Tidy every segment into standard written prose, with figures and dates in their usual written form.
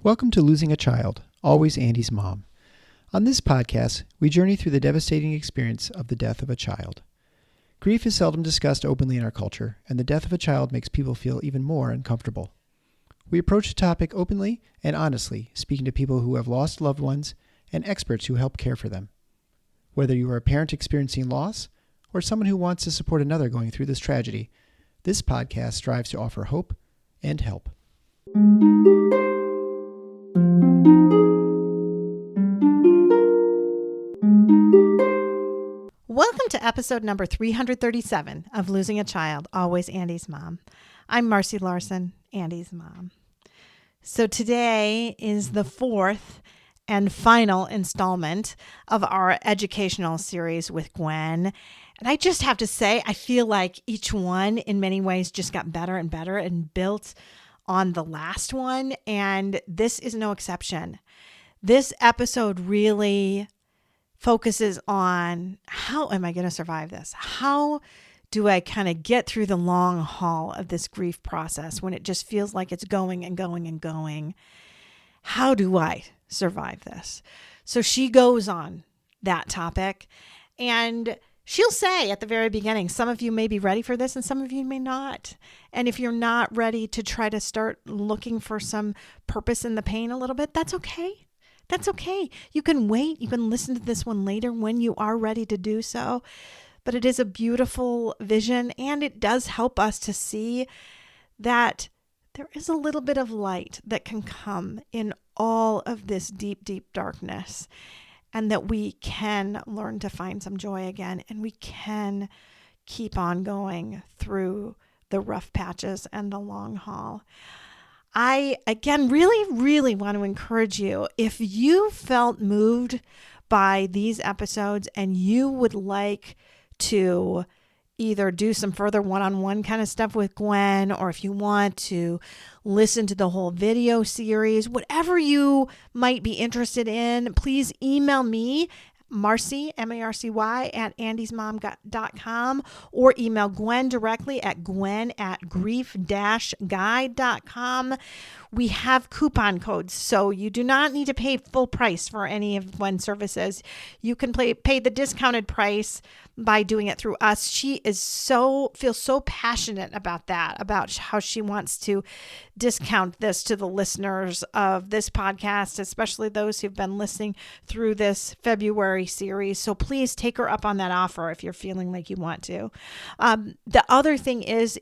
Welcome to Losing a Child, Always Andy's Mom. On this podcast, we journey through the devastating experience of the death of a child. Grief is seldom discussed openly in our culture, and the death of a child makes people feel even more uncomfortable. We approach the topic openly and honestly, speaking to people who have lost loved ones and experts who help care for them. Whether you are a parent experiencing loss or someone who wants to support another going through this tragedy, this podcast strives to offer hope and help. Welcome to episode number 337 of Losing a Child, Always Andy's Mom. I'm Marcy Larson, Andy's mom. So today is the fourth and final installment of our educational series with Gwen. And I just have to say, I feel like each one in many ways just got better and better and built on the last one. And this is no exception. This episode really focuses on how am I going to survive this? How do I kind of get through the long haul of this grief process when it just feels like it's going and going and going? How do I survive this? So she goes on that topic, and she'll say at the very beginning, some of you may be ready for this and some of you may not. And if you're not ready to try to start looking for some purpose in the pain a little bit, that's okay. That's okay. You can wait. You can listen to this one later when you are ready to do so. But it is a beautiful vision, and it does help us to see that there is a little bit of light that can come in all of this deep, deep darkness, and that we can learn to find some joy again, and we can keep on going through the rough patches and the long haul. I, again, really want to encourage you, if you felt moved by these episodes and you would like to either do some further one-on-one kind of stuff with Gwen, or if you want to listen to the whole video series, whatever you might be interested in, please email me, Marcy, M-A-R-C-Y, at andysmom.com, or email Gwen directly at gwen@grief-guide.com. We have coupon codes, so you do not need to pay full price for any of Gwen's services. You can pay the discounted price by doing it through us. She feels so passionate about that, about how she wants to discount this to the listeners of this podcast, especially those who've been listening through this February series. So please take her up on that offer if you're feeling like you want to. The other thing is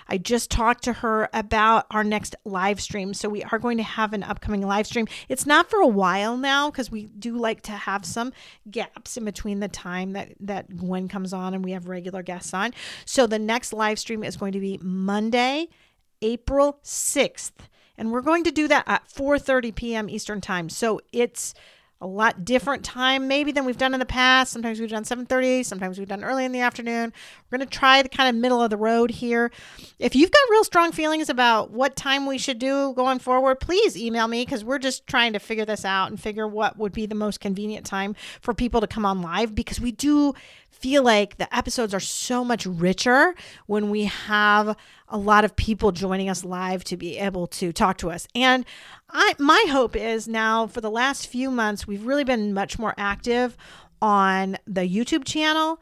I just talked to her about our next live stream. So we are going to have an upcoming live stream. It's not for a while now, because we do like to have some gaps in between the time that Gwen comes on and we have regular guests on. So the next live stream is going to be Monday, April 6th. And we're going to do that at 4:30 p.m. Eastern time. So it's a lot different time maybe than we've done in the past. Sometimes we've done 7:30, sometimes we've done early in the afternoon. We're going to try the kind of middle of the road here. If you've got real strong feelings about what time we should do going forward, please email me, because we're just trying to figure this out and figure what would be the most convenient time for people to come on live, because we do feel like the episodes are so much richer when we have a lot of people joining us live to be able to talk to us. And my hope is now, for the last few months, we've really been much more active on the YouTube channel,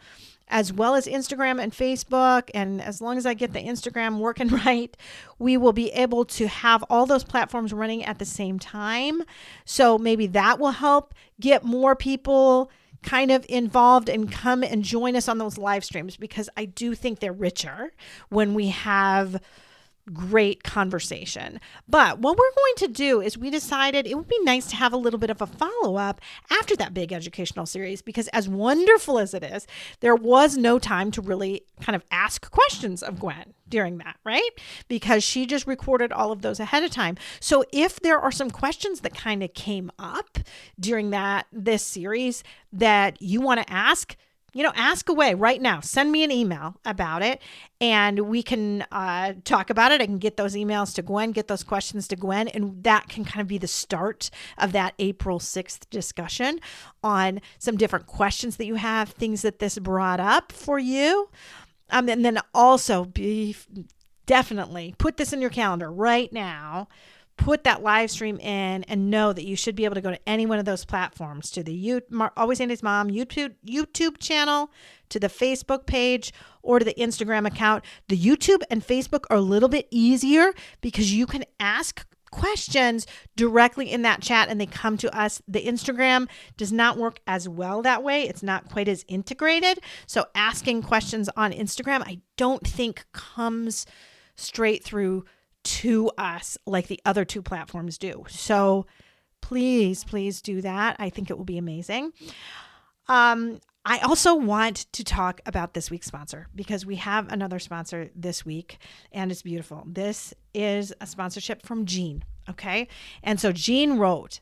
as well as Instagram and Facebook. And as long as I get the Instagram working right, we will be able to have all those platforms running at the same time. So maybe that will help get more people kind of involved and come and join us on those live streams, because I do think they're richer when we have great conversation. But what we're going to do is, we decided it would be nice to have a little bit of a follow-up after that big educational series, because as wonderful as it is, there was no time to really kind of ask questions of Gwen during that, right? Because she just recorded all of those ahead of time. So if there are some questions that kind of came up during this series that you want to ask, ask away right now. Send me an email about it, and we can talk about it. I can get those emails to Gwen, get those questions to Gwen, and that can kind of be the start of that April 6th discussion on some different questions that you have, things that this brought up for you. And then also definitely put this in your calendar right now. put that live stream in and know that you should be able to go to any one of those platforms, to the Always Andy's Mom YouTube channel, to the Facebook page, or to the Instagram account. The YouTube and Facebook are a little bit easier because you can ask questions directly in that chat and they come to us. The Instagram does not work as well that way. It's not quite as integrated. So asking questions on Instagram, I don't think comes straight through to us like the other two platforms do. So please do that. I think it will be amazing. I also want to talk about this week's sponsor because we have another sponsor this week and it's beautiful. This is a sponsorship from Jean. Okay. And so Jean wrote,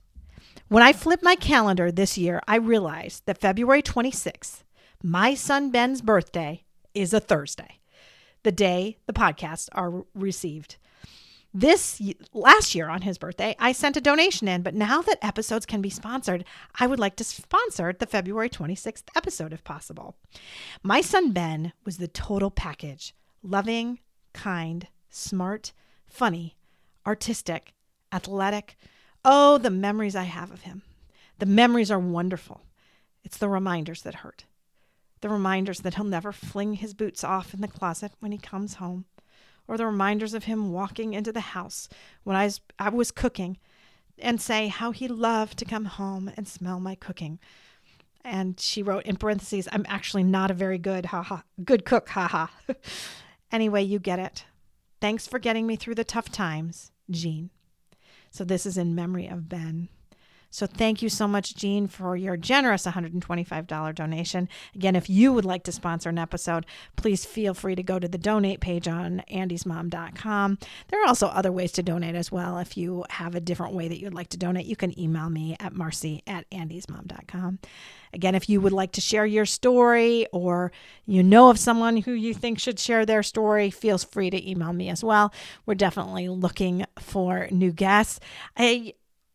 when I flipped my calendar this year, I realized that February 26th, my son Ben's birthday, is a Thursday, the day the podcasts are received. Last year on his birthday, I sent a donation in, but now that episodes can be sponsored, I would like to sponsor the February 26th episode if possible. My son Ben was the total package: loving, kind, smart, funny, artistic, athletic. Oh, the memories I have of him. The memories are wonderful. It's the reminders that hurt. The reminders that he'll never fling his boots off in the closet when he comes home. Or the reminders of him walking into the house when I was cooking and say how he loved to come home and smell my cooking. And she wrote in parentheses, I'm actually not a very good cook, haha. Anyway, you get it. Thanks for getting me through the tough times, Jean. So this is in memory of Ben. So thank you so much, Jean, for your generous $125 donation. Again, if you would like to sponsor an episode, please feel free to go to the donate page on andysmom.com. There are also other ways to donate as well. If you have a different way that you'd like to donate, you can email me at marcy@andysmom.com. Again, if you would like to share your story or you know of someone who you think should share their story, feel free to email me as well. We're definitely looking for new guests.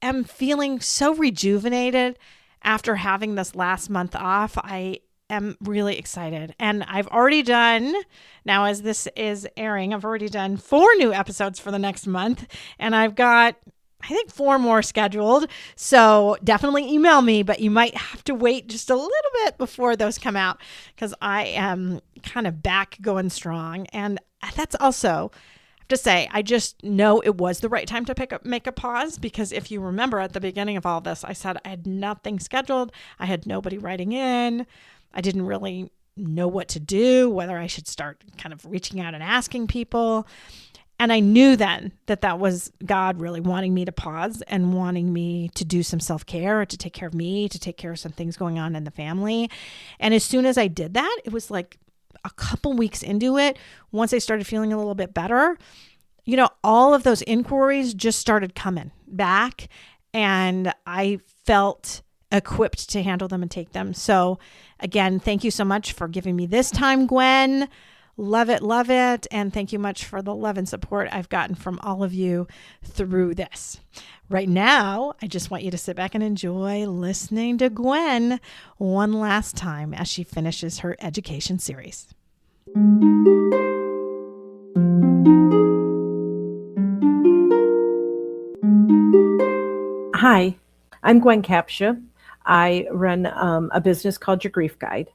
I'm feeling so rejuvenated after having this last month off. I am really excited. And I've already done, now as this is airing, I've already done 4 new episodes for the next month. And I've got, I think, 4 more scheduled. So definitely email me, but you might have to wait just a little bit before those come out because I am kind of back going strong. And that's also, to say, I just know it was the right time to make a pause because if you remember at the beginning of all this, I said I had nothing scheduled. I had nobody writing in. I didn't really know what to do, whether I should start kind of reaching out and asking people. And I knew then that was God really wanting me to pause and wanting me to do some self-care, to take care of me, to take care of some things going on in the family. And as soon as I did that, it was like a couple weeks into it, once I started feeling a little bit better, all of those inquiries just started coming back and I felt equipped to handle them and take them. So again, thank you so much for giving me this time, Gwen. Love it, love it. And thank you much for the love and support I've gotten from all of you through this. Right now, I just want you to sit back and enjoy listening to Gwen one last time as she finishes her education series. Hi, I'm Gwen Kapcia. I run a business called Your Grief Guide.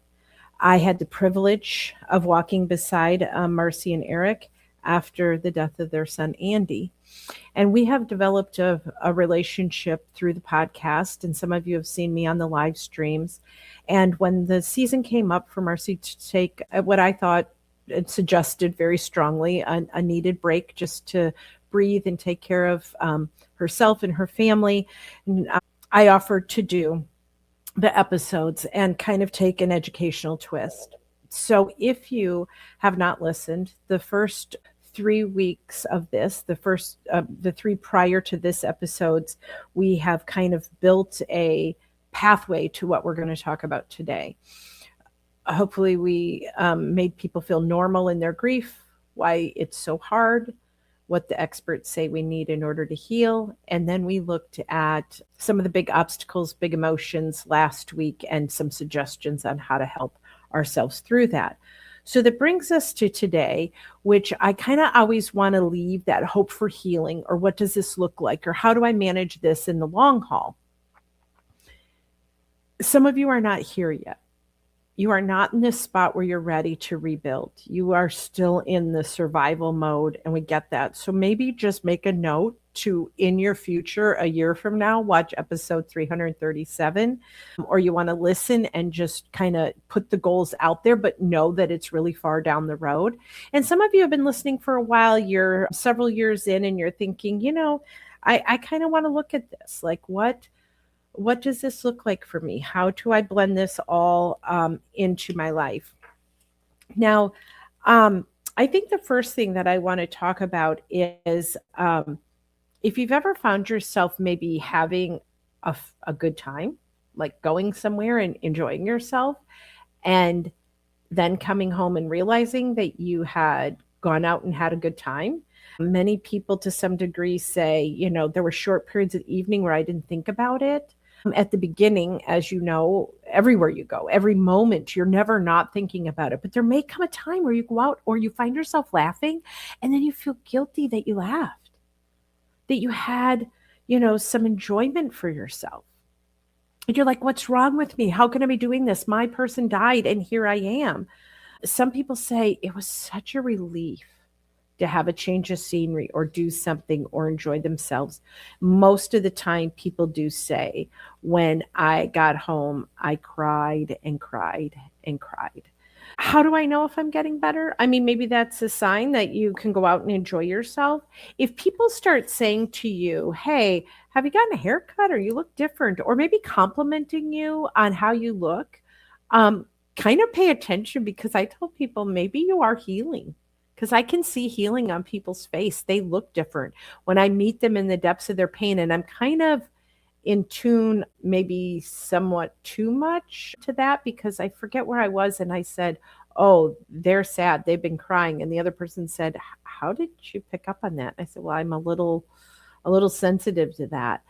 I had the privilege of walking beside Marcy and Eric after the death of their son, Andy. And we have developed a relationship through the podcast, and some of you have seen me on the live streams. And when the season came up for Marcy to take what I thought it suggested very strongly, a needed break just to breathe and take care of herself and her family, I offered to do the episodes and kind of take an educational twist. So if you have not listened, the first 3 weeks of this, the 3 prior to this episodes, we have kind of built a pathway to what we're going to talk about today. Hopefully we made people feel normal in their grief, why it's so hard, what the experts say we need in order to heal. And then we looked at some of the big obstacles, big emotions last week, and some suggestions on how to help ourselves through that. So that brings us to today, which I kind of always want to leave that hope for healing, or what does this look like, or how do I manage this in the long haul? Some of you are not here yet. You are not in this spot where you're ready to rebuild. You are still in the survival mode, and we get that. So maybe just make a note to, in your future, a year from now, watch episode 337, or you want to listen and just kind of put the goals out there, but know that it's really far down the road. And some of you have been listening for a while, you're several years in, and you're thinking, I kind of want to look at this. Like, what does this look like for me? How do I blend this all into my life? Now, I think the first thing that I want to talk about is if you've ever found yourself maybe having a good time, like going somewhere and enjoying yourself, and then coming home and realizing that you had gone out and had a good time. Many people to some degree say, there were short periods of the evening where I didn't think about it. At the beginning, as you know, everywhere you go, every moment, you're never not thinking about it. But there may come a time where you go out or you find yourself laughing, and then you feel guilty that you laughed, that you had, some enjoyment for yourself. And you're like, what's wrong with me? How can I be doing this? My person died and here I am. Some people say it was such a relief to have a change of scenery or do something or enjoy themselves. Most of the time, people do say, when I got home, I cried and cried and cried. How do I know if I'm getting better? I mean, maybe that's a sign that you can go out and enjoy yourself. If people start saying to you, hey, have you gotten a haircut, or you look different, or maybe complimenting you on how you look, kind of pay attention, because I tell people maybe you are healing. Because I can see healing on people's face. They look different when I meet them in the depths of their pain. And I'm kind of in tune, maybe somewhat too much to that, because I forget where I was. And I said, oh, they're sad. They've been crying. And the other person said, how did you pick up on that? I said, well, I'm a little sensitive to that.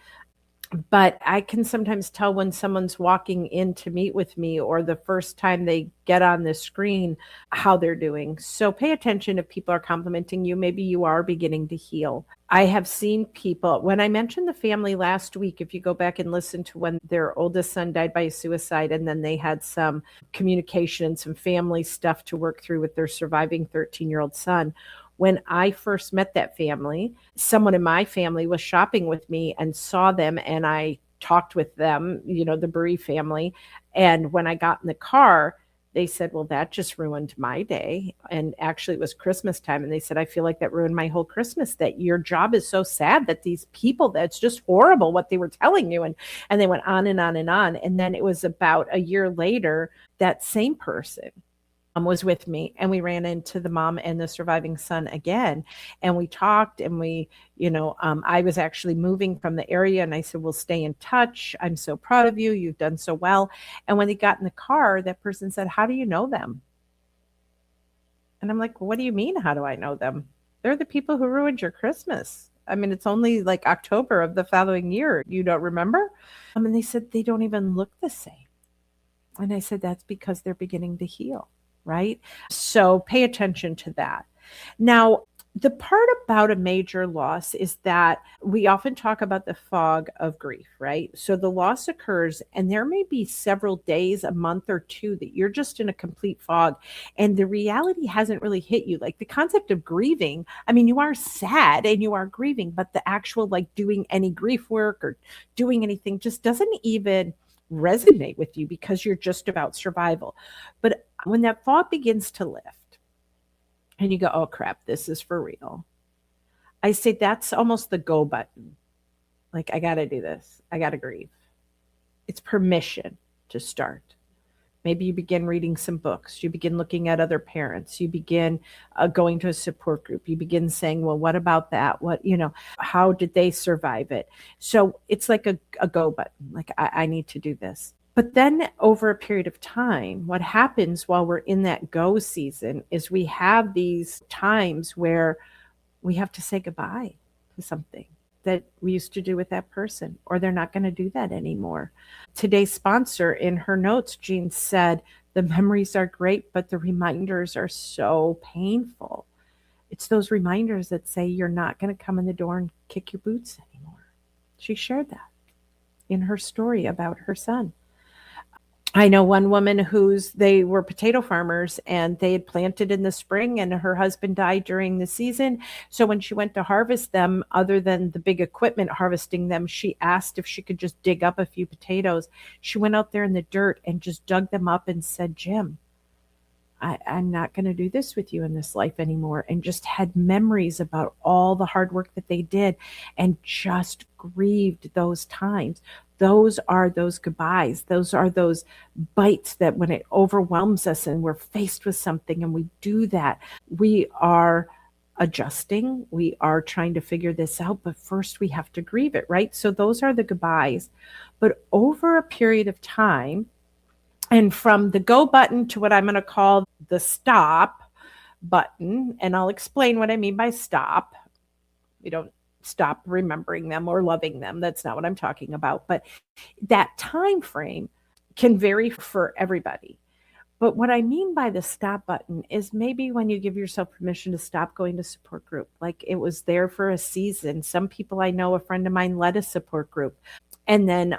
But I can sometimes tell when someone's walking in to meet with me, or the first time they get on the screen, how they're doing. So pay attention if people are complimenting you. Maybe you are beginning to heal. I have seen people, when I mentioned the family last week, if you go back and listen to when their oldest son died by suicide, and then they had some communication, some family stuff to work through with their surviving 13-year-old son. When I first met that family, someone in my family was shopping with me and saw them, and I talked with them, the bereaved family. And when I got in the car, they said, well, that just ruined my day. And actually, it was Christmas time. And they said, I feel like that ruined my whole Christmas, that your job is so sad, that these people, that's just horrible what they were telling you. And they went on and on and on. And then it was about a year later, that same person was with me, and we ran into the mom and the surviving son again, and we talked, and I was actually moving from the area, and I said, we'll stay in touch. I'm so proud of you. You've done so well. And when they got in the car, that person said, how do you know them? And I'm like, what do you mean, how do I know them? They're the people who ruined your Christmas. I mean, it's only like October of the following year. You don't remember? And they said, they don't even look the same. And I said, that's because they're beginning to heal. Right? So pay attention to that. Now, the part about a major loss is that we often talk about the fog of grief, right? So the loss occurs, and there may be several days, a month or two, that you're just in a complete fog, and the reality hasn't really hit you. Like the concept of grieving, I mean, you are sad and you are grieving, but the actual like doing any grief work or doing anything just doesn't even resonate with you, because you're just about survival. But when that fog begins to lift and you go, oh crap, this is for real, I say that's almost the go button. Like, I got to do this. I got to grieve. It's permission to start. Maybe you begin reading some books. You begin looking at other parents. You begin going to a support group. You begin saying, well, what about that? How did they survive it? So it's like a go button. Like, I need to do this. But then over a period of time, what happens while we're in that go season is we have these times where we have to say goodbye to something that we used to do with that person, or they're not going to do that anymore. Today's sponsor, in her notes, Jean said, The memories are great, but the reminders are so painful. It's those reminders that say you're not going to come in the door and kick your boots anymore. She shared that in her story about her son. I know one woman they were potato farmers and they had planted in the spring and her husband died during the season. So when she went to harvest them, other than the big equipment harvesting them, she asked if she could just dig up a few potatoes. She went out there in the dirt and just dug them up and said, Jim, I'm not going to do this with you in this life anymore. And just had memories about all the hard work that they did and just grieved those times. Those are those goodbyes. Those are those bites that when it overwhelms us and we're faced with something and we do that, we are adjusting. We are trying to figure this out, but first we have to grieve it, right? So those are the goodbyes. But over a period of time, and from the go button to what I'm going to call the stop button, and I'll explain what I mean by stop. We don't stop remembering them or loving them. That's not what I'm talking about. But that time frame can vary for everybody. But what I mean by the stop button is maybe when you give yourself permission to stop going to support group, like it was there for a season. Some people I know, a friend of mine led a support group and then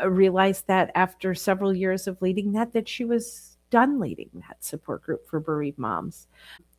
realized that after several years of leading that she was done leading that support group for bereaved moms.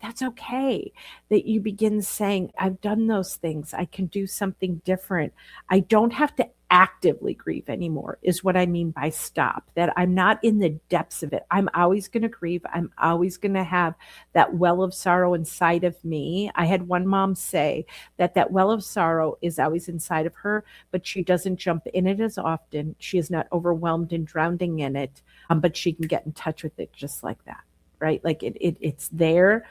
That's okay. That you begin saying, I've done those things. I can do something different. I don't have to actively grieve anymore, is what I mean by stop. That I'm not in the depths of it. I'm always going to grieve. I'm always going to have that well of sorrow inside of me. I had one mom say that well of sorrow is always inside of her, but she doesn't jump in it as often. She is not overwhelmed and drowning in it, but she can get in touch with it just like that, right? Like it's there.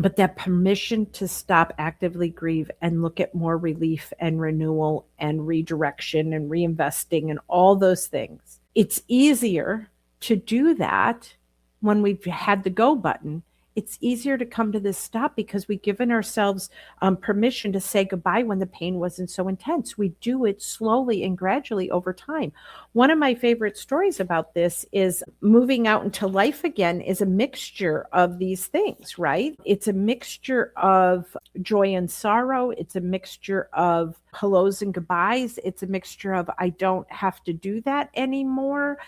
But that permission to stop actively grieve and look at more relief and renewal and redirection and reinvesting and all those things. It's easier to do that when we've had the go button. It's easier to come to this stop because we've given ourselves permission to say goodbye when the pain wasn't so intense. We do it slowly and gradually over time. One of my favorite stories about this is moving out into life again is a mixture of these things, right? It's a mixture of joy and sorrow. It's a mixture of hellos and goodbyes. It's a mixture of I don't have to do that anymore.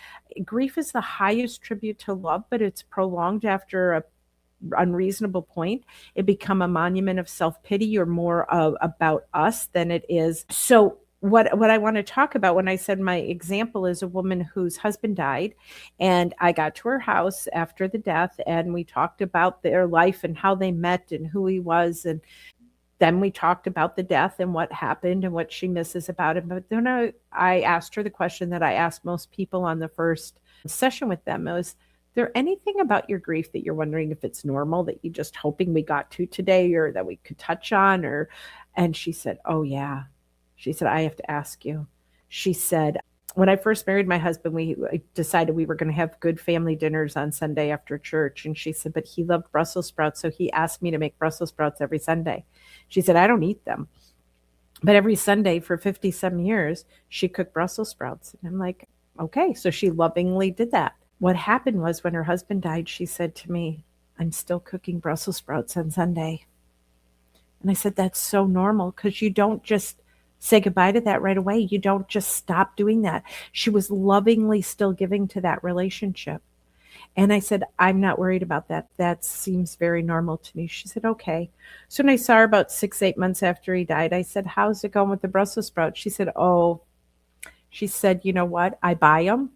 Grief is the highest tribute to love, but it's prolonged after a unreasonable point. It become a monument of self-pity or more about us than it is. So what I want to talk about when I said my example is a woman whose husband died, and I got to her house after the death and we talked about their life and how they met and who he was, and then we talked about the death and what happened and what she misses about it. But then I asked her the question that I asked most people on the first session with them. It was, there anything about your grief that you're wondering if it's normal, that you're just hoping we got to today or that we could touch on? And she said, oh yeah. She said, I have to ask you. She said, when I first married my husband, we decided we were going to have good family dinners on Sunday after church. And she said, but he loved Brussels sprouts. So he asked me to make Brussels sprouts every Sunday. She said, I don't eat them. But every Sunday for 57 years, she cooked Brussels sprouts. And I'm like, okay. So she lovingly did that. What happened was when her husband died, she said to me, I'm still cooking Brussels sprouts on Sunday. And I said, that's so normal because you don't just say goodbye to that right away. You don't just stop doing that. She was lovingly still giving to that relationship. And I said, I'm not worried about that. That seems very normal to me. She said, okay. So when I saw her about 6-8 months after he died, I said, how's it going with the Brussels sprouts? She said, you know what? I buy them.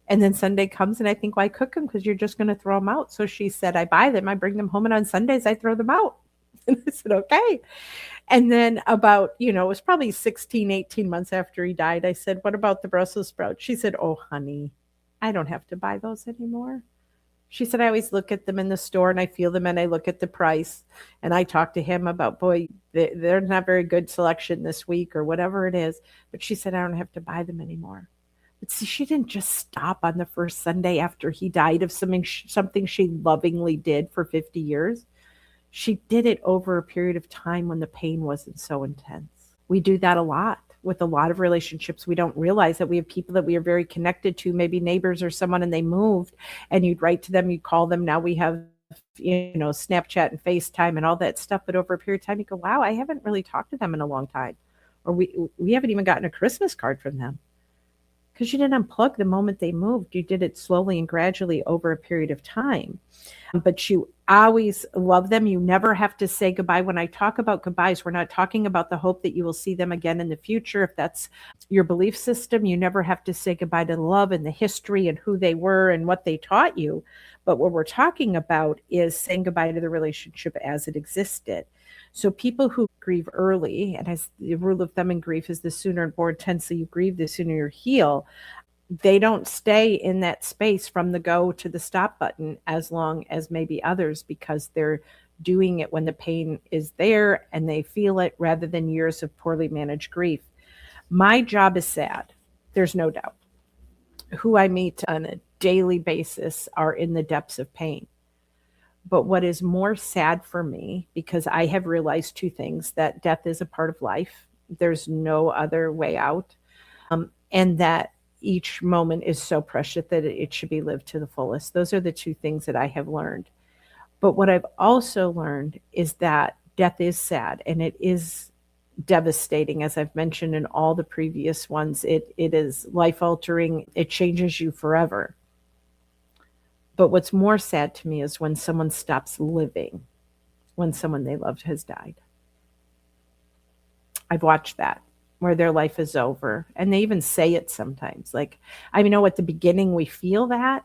And then Sunday comes and I think, why cook them? Because you're just going to throw them out. So she said, I buy them. I bring them home. And on Sundays, I throw them out. And I said, okay. And then about, it was probably 18 months after he died. I said, what about the Brussels sprouts? She said, oh, honey, I don't have to buy those anymore. She said, I always look at them in the store and I feel them and I look at the price. And I talk to him about, boy, they're not very good selection this week or whatever it is. But she said, I don't have to buy them anymore. But see, she didn't just stop on the first Sunday after he died of something she lovingly did for 50 years. She did it over a period of time when the pain wasn't so intense. We do that a lot. with a lot of relationships. We don't realize that we have people that we are very connected to, maybe neighbors or someone, and they moved, and you'd write to them, you call them. Now we have, Snapchat and FaceTime and all that stuff. But over a period of time, you go, wow, I haven't really talked to them in a long time. Or we haven't even gotten a Christmas card from them. Because you didn't unplug the moment they moved. You did it slowly and gradually over a period of time. But you always love them. You never have to say goodbye. When I talk about goodbyes, we're not talking about the hope that you will see them again in the future. If that's your belief system, you never have to say goodbye to the love and the history and who they were and what they taught you. But what we're talking about is saying goodbye to the relationship as it existed. So people who grieve early, and as the rule of thumb in grief is the sooner and more intensely you grieve, the sooner you heal, they don't stay in that space from the go to the stop button as long as maybe others, because they're doing it when the pain is there and they feel it, rather than years of poorly managed grief. My job is sad. There's no doubt. Who I meet on a daily basis are in the depths of pain. But what is more sad for me, because I have realized two things: that death is a part of life. There's no other way out. And that each moment is so precious that it should be lived to the fullest. Those are the two things that I have learned. But what I've also learned is that death is sad, and it is devastating. As I've mentioned in all the previous ones, it is life altering. It changes you forever. But what's more sad to me is when someone stops living, when someone they loved has died. I've watched that, where their life is over. And they even say it sometimes. Like, I know at the beginning we feel that,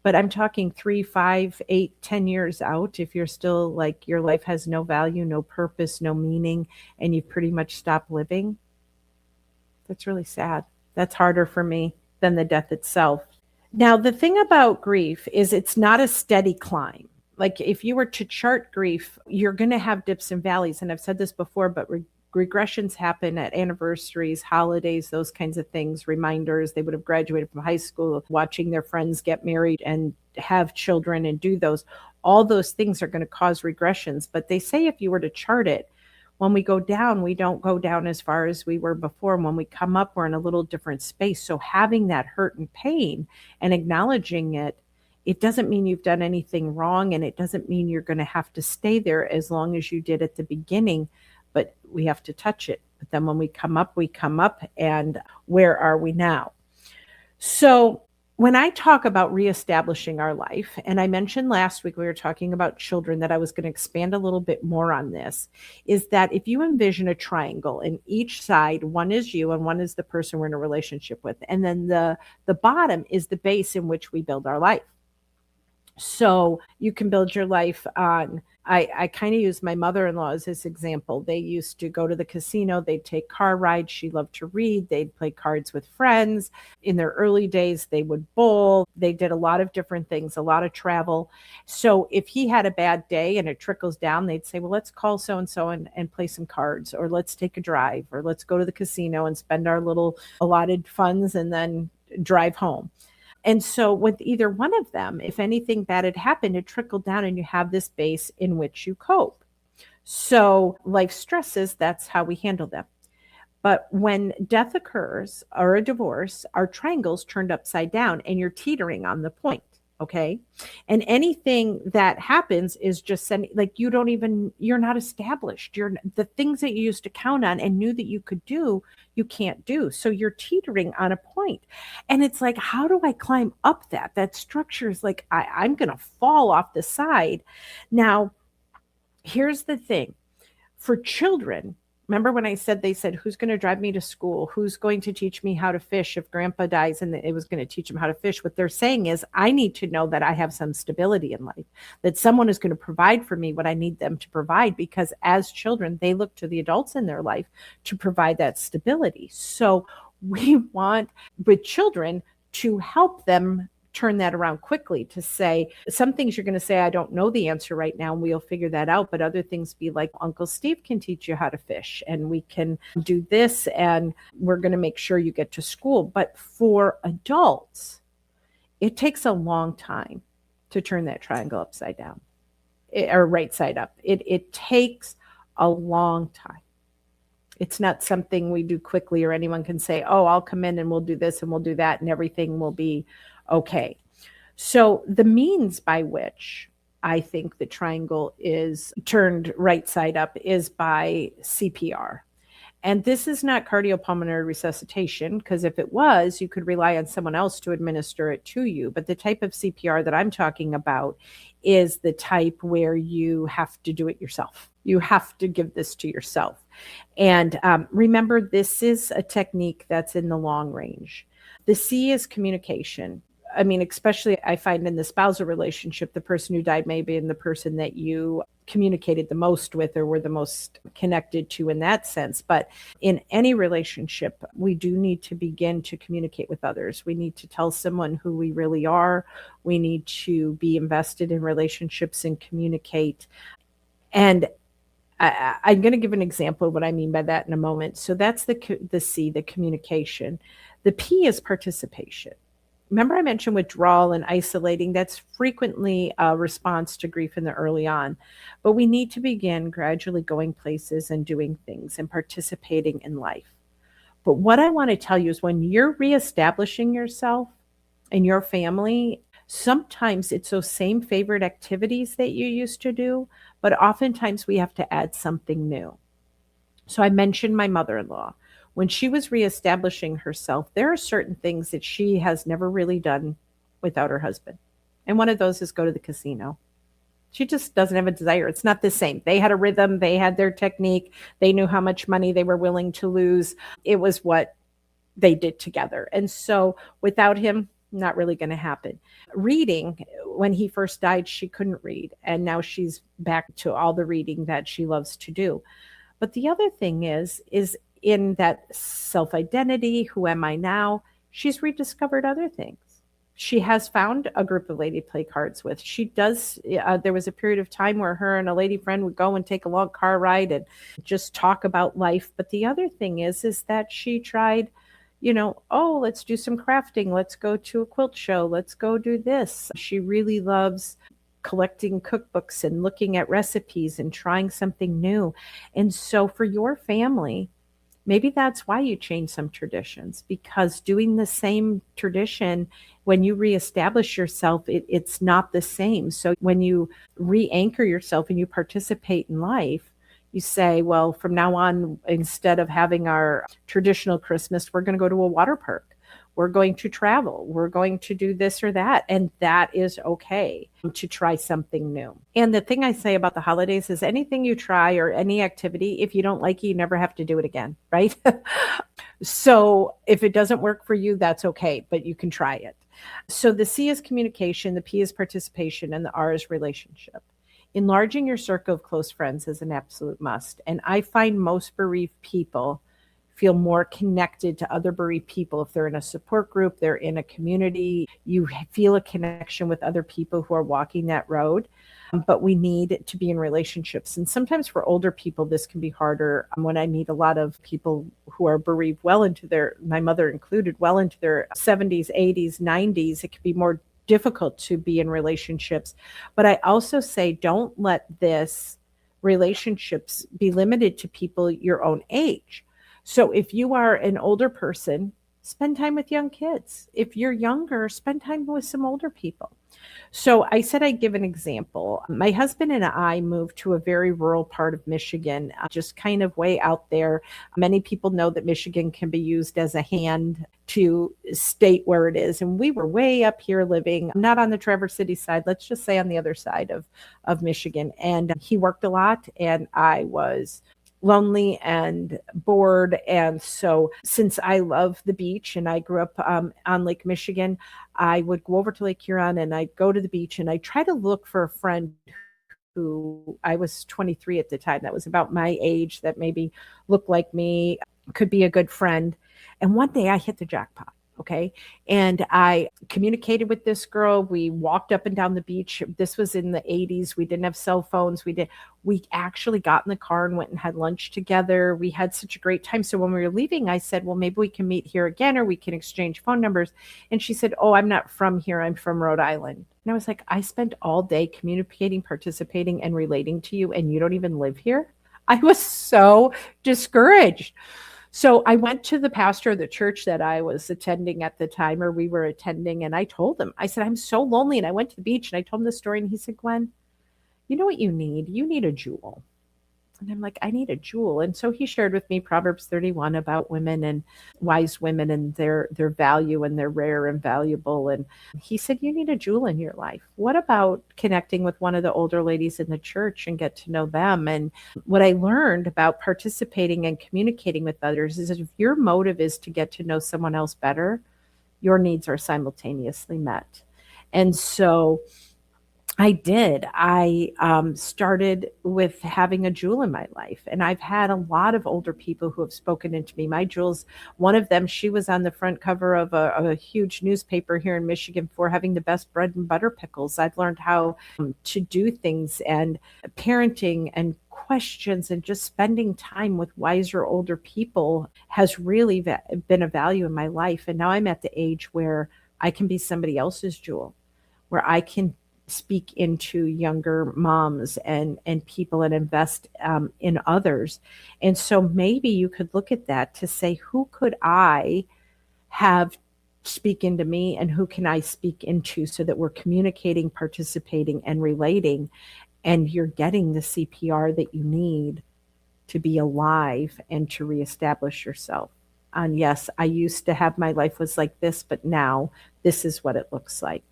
but I'm talking 3, 5, 8, 10 years out. If you're still like, your life has no value, no purpose, no meaning, and you've pretty much stopped living, that's really sad. That's harder for me than the death itself. Now, the thing about grief is it's not a steady climb. Like, if you were to chart grief, you're going to have dips and valleys. And I've said this before, but regressions happen at anniversaries, holidays, those kinds of things, reminders. They would have graduated from high school, watching their friends get married and have children and do those. All those things are going to cause regressions. But they say if you were to chart it, when we go down, we don't go down as far as we were before. And when we come up, we're in a little different space. So having that hurt and pain and acknowledging it, it doesn't mean you've done anything wrong. And it doesn't mean you're going to have to stay there as long as you did at the beginning. But we have to touch it. But then when we come up, and where are we now? So when I talk about reestablishing our life, and I mentioned last week we were talking about children, that I was going to expand a little bit more on this, is that if you envision a triangle, and each side, one is you and one is the person we're in a relationship with, and then the bottom is the base in which we build our life. So you can build your life on, I kind of use my mother-in-law as this example. They used to go to the casino. They'd take car rides. She loved to read. They'd play cards with friends. In their early days, they would bowl. They did a lot of different things, a lot of travel. So if he had a bad day and it trickles down, they'd say, well, let's call so-and-so and play some cards, or let's take a drive, or let's go to the casino and spend our little allotted funds and then drive home. And so with either one of them, if anything bad had happened, it trickled down and you have this base in which you cope. So life stresses, that's how we handle them. But when death occurs or a divorce, our triangle's turned upside down and you're teetering on the point. Okay. And anything that happens is just sending, like, you're not established. The things that you used to count on and knew that you could do, you can't do. So you're teetering on a point. And it's like, how do I climb up that? That structure is like, I'm going to fall off the side. Now, here's the thing. For children, remember when they said, who's going to drive me to school? Who's going to teach me how to fish if grandpa dies? And it was going to teach them how to fish. What they're saying is, I need to know that I have some stability in life, that someone is going to provide for me what I need them to provide, because as children, they look to the adults in their life to provide that stability. So we want, with children, to help them turn that around quickly, to say some things you're going to say, I don't know the answer right now, and we'll figure that out. But other things be like, Uncle Steve can teach you how to fish, and we can do this, and we're going to make sure you get to school. But for adults, it takes a long time to turn that triangle upside down, or right side up. It takes a long time. It's not something we do quickly, or anyone can say, oh, I'll come in and we'll do this and we'll do that and everything will be okay. So the means by which I think the triangle is turned right side up is by CPR. And this is not cardiopulmonary resuscitation, because if it was, you could rely on someone else to administer it to you. But the type of CPR that I'm talking about is the type where you have to do it yourself. You have to give this to yourself. And remember, this is a technique that's in the long range. The C is communication. I mean, especially I find in the spousal relationship, the person who died may be the person that you communicated the most with or were the most connected to in that sense. But in any relationship, we do need to begin to communicate with others. We need to tell someone who we really are. We need to be invested in relationships and communicate. And I'm going to give an example of what I mean by that in a moment. So that's the C, the communication. The P is participation. Remember I mentioned withdrawal and isolating. That's frequently a response to grief in the early on. But we need to begin gradually going places and doing things and participating in life. But what I want to tell you is when you're reestablishing yourself and your family, sometimes it's those same favorite activities that you used to do, but oftentimes we have to add something new. So I mentioned my mother-in-law. When she was reestablishing herself, there are certain things that she has never really done without her husband. And one of those is go to the casino. She just doesn't have a desire. It's not the same. They had a rhythm. They had their technique. They knew how much money they were willing to lose. It was what they did together. And so without him, not really going to happen. Reading, when he first died, she couldn't read. And now she's back to all the reading that she loves to do. But the other thing is in that self-identity, who am I now? She's rediscovered other things. She has found a group of lady play cards with. She does. There was a period of time where her and a lady friend would go and take a long car ride and just talk about life. But the other thing is that she tried, oh, let's do some crafting. Let's go to a quilt show. Let's go do this. She really loves collecting cookbooks and looking at recipes and trying something new. And so for your family, maybe that's why you change some traditions, because doing the same tradition, when you reestablish yourself, it's not the same. So when you re-anchor yourself and you participate in life, you say, well, from now on, instead of having our traditional Christmas, we're going to go to a water park. We're going to travel. We're going to do this or that. And that is okay to try something new. And the thing I say about the holidays is anything you try or any activity, if you don't like it, you never have to do it again, right? So if it doesn't work for you, that's okay, but you can try it. So the C is communication, the P is participation, and the R is relationship. Enlarging your circle of close friends is an absolute must. And I find most bereaved people feel more connected to other bereaved people. If they're in a support group, they're in a community, you feel a connection with other people who are walking that road. But we need to be in relationships. And sometimes for older people, this can be harder. When I meet a lot of people who are bereaved well into my mother included, well into their 70s, 80s, 90s, it can be more difficult to be in relationships. But I also say, don't let this relationships be limited to people your own age. So if you are an older person, spend time with young kids. If you're younger, spend time with some older people. So I said I'd give an example. My husband and I moved to a very rural part of Michigan, just kind of way out there. Many people know that Michigan can be used as a hand to state where it is. And we were way up here living, not on the Traverse City side, let's just say on the other side of Michigan. And he worked a lot and I was lonely and bored. And so since I love the beach and I grew up on Lake Michigan, I would go over to Lake Huron and I'd go to the beach and I try to look for a friend who, I was 23 at the time, that was about my age, that maybe looked like me, could be a good friend. And one day I hit the jackpot. Okay. And I communicated with this girl. We walked up and down the beach. This was in the 80s. We didn't have cell phones. We actually got in the car and went and had lunch together. We had such a great time. So when we were leaving, I said, well, maybe we can meet here again, or we can exchange phone numbers. And she said, oh, I'm not from here. I'm from Rhode Island. And I was like, I spent all day communicating, participating, and relating to you, and you don't even live here? I was so discouraged. So I went to the pastor of the church that I was attending at the time, or we were attending, and I told him, I said, I'm so lonely. And I went to the beach and I told him the story, and he said, Gwen, you know what you need? You need a jewel. And I'm like, I need a jewel. And so he shared with me Proverbs 31 about women and wise women and their value, and they're rare and valuable. And he said, you need a jewel in your life. What about connecting with one of the older ladies in the church and get to know them? And what I learned about participating and communicating with others is that if your motive is to get to know someone else better, your needs are simultaneously met. And so I did. I started with having a jewel in my life. And I've had a lot of older people who have spoken into me. My jewels, one of them, she was on the front cover of a huge newspaper here in Michigan for having the best bread and butter pickles. I've learned how to do things, and parenting and questions and just spending time with wiser older people has really been a value in my life. And now I'm at the age where I can be somebody else's jewel, where I can speak into younger moms and people and invest in others. And so maybe you could look at that to say, who could I have speak into me, and who can I speak into, so that we're communicating, participating, and relating, and you're getting the CPR that you need to be alive and to reestablish yourself. And yes, I used to have, my life was like this, but now this is what it looks like.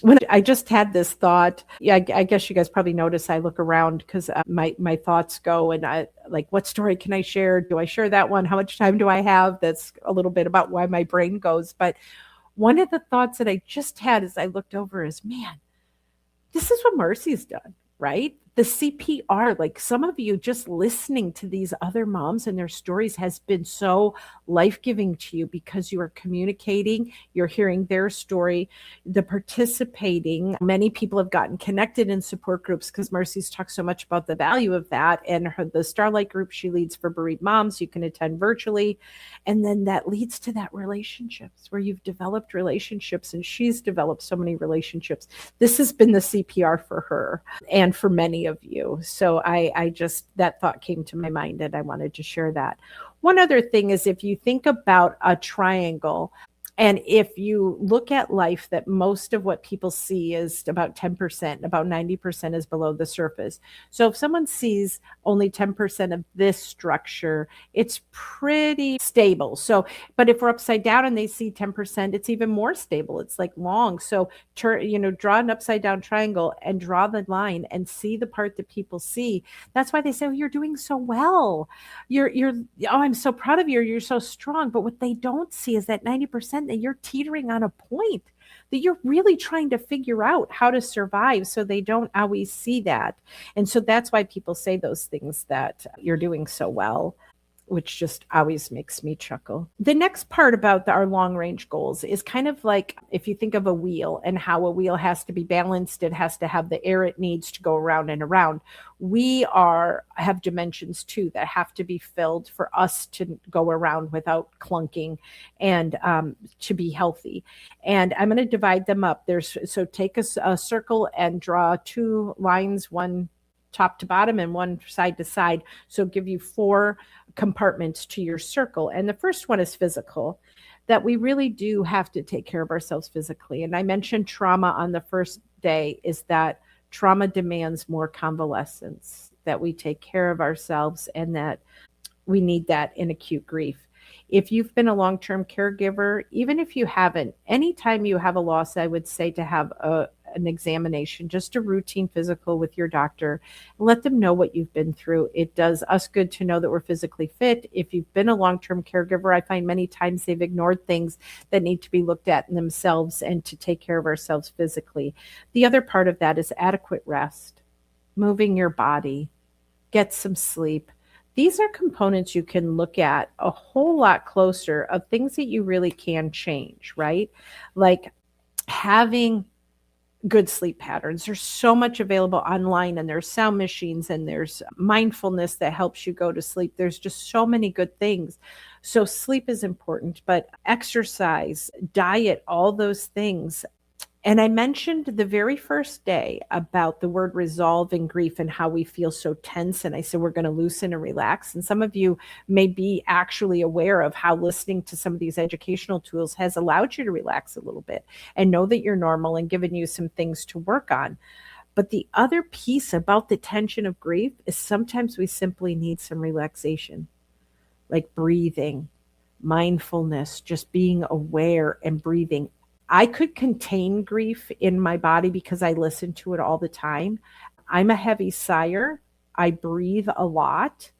When I just had this thought, yeah, I guess you guys probably notice I look around because my thoughts go, and I like, what story can I share? Do I share that one? How much time do I have? That's a little bit about why my brain goes. But one of the thoughts that I just had as I looked over is, man, this is what Marcy's done, right? The CPR, like some of you just listening to these other moms and their stories has been so life-giving to you, because you are communicating, you're hearing their story, the participating. Many people have gotten connected in support groups because Marcy's talked so much about the value of that, and the Starlight group she leads for bereaved moms, you can attend virtually. And then that leads to that relationships, where you've developed relationships, and she's developed so many relationships. This has been the CPR for her and for many of you. So I just, that thought came to my mind, and I wanted to share that. One other thing is, if you think about a triangle, and if you look at life, that most of what people see is about 10%, about 90% is below the surface. So if someone sees only 10% of this structure, it's pretty stable. So, but if we're upside down and they see 10%, it's even more stable. It's like long. So draw an upside down triangle and draw the line and see the part that people see. That's why they say, oh, you're doing so well. Oh, I'm so proud of you. You're so strong. But what they don't see is that 90% that you're teetering on a point that you're really trying to figure out how to survive. So they don't always see that. And so that's why people say those things, that you're doing so well, which just always makes me chuckle. The next part about our long range goals is kind of like, if you think of a wheel and how a wheel has to be balanced, it has to have the air it needs to go around and around. We have dimensions too that have to be filled for us to go around without clunking, and to be healthy. And I'm going to divide them up. So take a circle and draw two lines, one top to bottom and one side to side. So give you 4 compartments to your circle. And the first one is physical, that we really do have to take care of ourselves physically. And I mentioned trauma on the first day, is that trauma demands more convalescence, that we take care of ourselves, and that we need that in acute grief. If you've been a long-term caregiver, even if you haven't, anytime you have a loss, I would say to have an examination, just a routine physical with your doctor. Let them know what you've been through. It does us good to know that we're physically fit. If you've been a long-term caregiver, I find many times they've ignored things that need to be looked at in themselves, and to take care of ourselves physically. The other part of that is adequate rest, moving your body, get some sleep. These are components you can look at a whole lot closer of things that you really can change, right? Like having good sleep patterns. There's so much available online, and there's sound machines, and there's mindfulness that helps you go to sleep. There's just so many good things. So sleep is important, but exercise, diet, all those things. And I mentioned the very first day about the word resolve in grief and how we feel so tense. And I said, we're going to loosen and relax. And some of you may be actually aware of how listening to some of these educational tools has allowed you to relax a little bit and know that you're normal and given you some things to work on. But the other piece about the tension of grief is sometimes we simply need some relaxation, like breathing, mindfulness, just being aware and breathing. I could contain grief in my body because I listen to it all the time. I'm a heavy sigher. I breathe a lot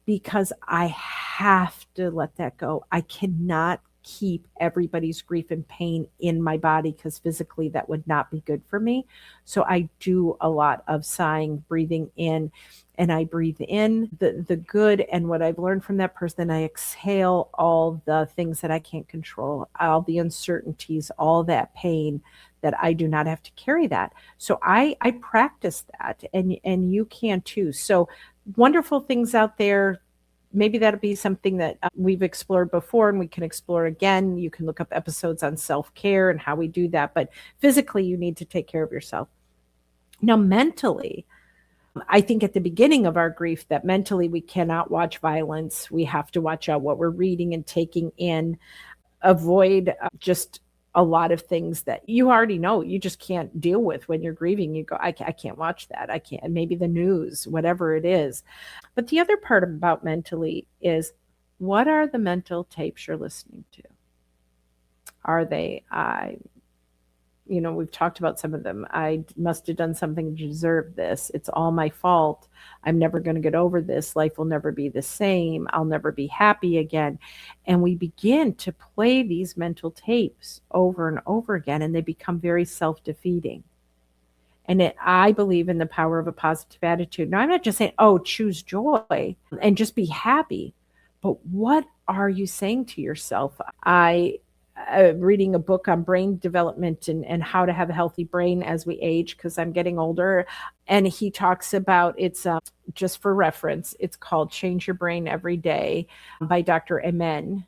because I have to let that go. I cannot keep everybody's grief and pain in my body because physically that would not be good for me. So I do a lot of sighing, breathing in, and I breathe in the good and what I've learned from that person. I exhale all the things that I can't control, all the uncertainties, all that pain that I do not have to carry that. So I practice that, and you can too. So wonderful things out there. Maybe that'll be something that we've explored before and we can explore again. You can look up episodes on self-care and how we do that. But physically, you need to take care of yourself. Now, mentally, I think at the beginning of our grief that mentally we cannot watch violence. We have to watch out what we're reading and taking in, avoid just a lot of things that you already know you just can't deal with when you're grieving. You go, I can't watch that. I can't, maybe the news, whatever it is. But the other part about mentally is, what are the mental tapes you're listening to? Are they, we've talked about some of them. I must have done something to deserve this. It's all my fault. I'm never going to get over this. Life will never be the same. I'll never be happy again. And we begin to play these mental tapes over and over again, and they become very self-defeating. And I believe in the power of a positive attitude. Now, I'm not just saying, choose joy and just be happy. But what are you saying to yourself? Reading a book on brain development and how to have a healthy brain as we age, because I'm getting older. And he talks about, it's just for reference, it's called Change Your Brain Every Day by Dr. Amen,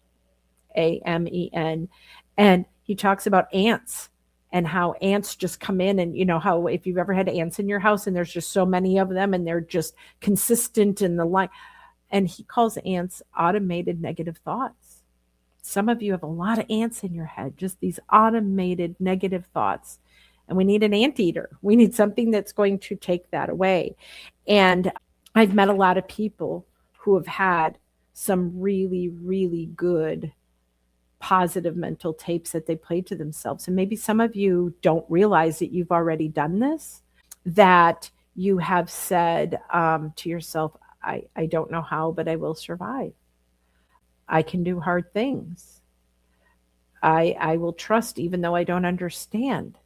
Amen. And he talks about ants and how ants just come in, and how if you've ever had ants in your house and there's just so many of them and they're just consistent in the line. And he calls ants automated negative thoughts. Some of you have a lot of ants in your head, just these automated negative thoughts. And we need an anteater. We need something that's going to take that away. And I've met a lot of people who have had some really, really good positive mental tapes that they played to themselves. And maybe some of you don't realize that you've already done this, that you have said to yourself, I don't know how, but I will survive. I can do hard things. I will trust even though I don't understand.